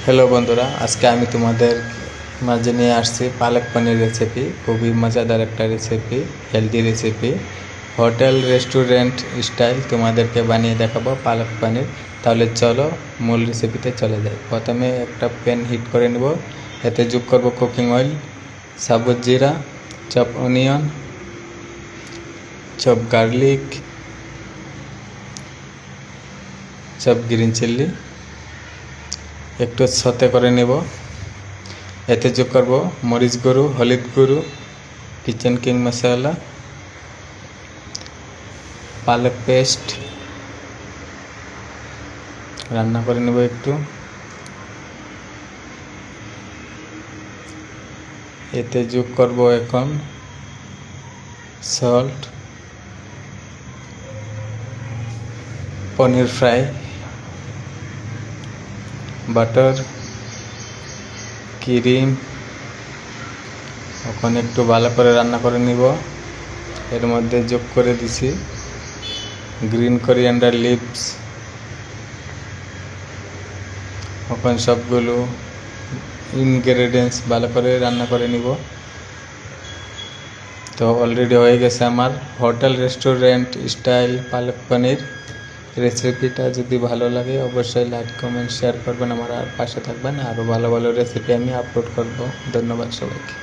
Hello বন্ধুরা, আজকে আমি তোমাদের মাঝে নিয়ে আসছি পালক পনির রেসিপি। খুবই মজাদার একটা recipe, healthy recipe, hotel restaurant style তোমাদেরকে বানিয়ে দেখাবো পালক পনির। তাহলে চলো মূল রেসিপিতে চলে যাই। প্রথমে একটা প্যান হিট করে নেব, এতে যোগ করব কুকিং অয়েল, সাবুত জিরা, chop onion, chop garlic, chop green চিল্লি, একটু সতে করে নেব। এতে যোগ করব মরিচ গুঁড়ো, হলুদ গুঁড়ো, কিচেন কিং মশলা, পালক পেস্ট, রান্না করে নেব একটু। এতে যোগ করব এখন সল্ট, পনির ফ্রাই, বাটার, ক্রিম। এখন একটু ভালো করে রান্না করে নিব। এর মধ্যে যোগ করে দিছি গ্রিন কোরিয়ান্ডার লিভস। এখন সবগুলো ইনগ্রেডিয়েন্টস ভালো করে রান্না করে নিব। তো অলরেডি হয়ে গেছে আমার হোটেল রেস্টুরেন্ট স্টাইল পালক পনির রেসিপিটা। যদি ভালো লাগে অবশ্যই লাইক কমেন্ট শেয়ার করবেন, আমার আর পাশে থাকবেন। আরও ভালো ভালো রেসিপি আমি আপলোড করব। ধন্যবাদ সবাইকে।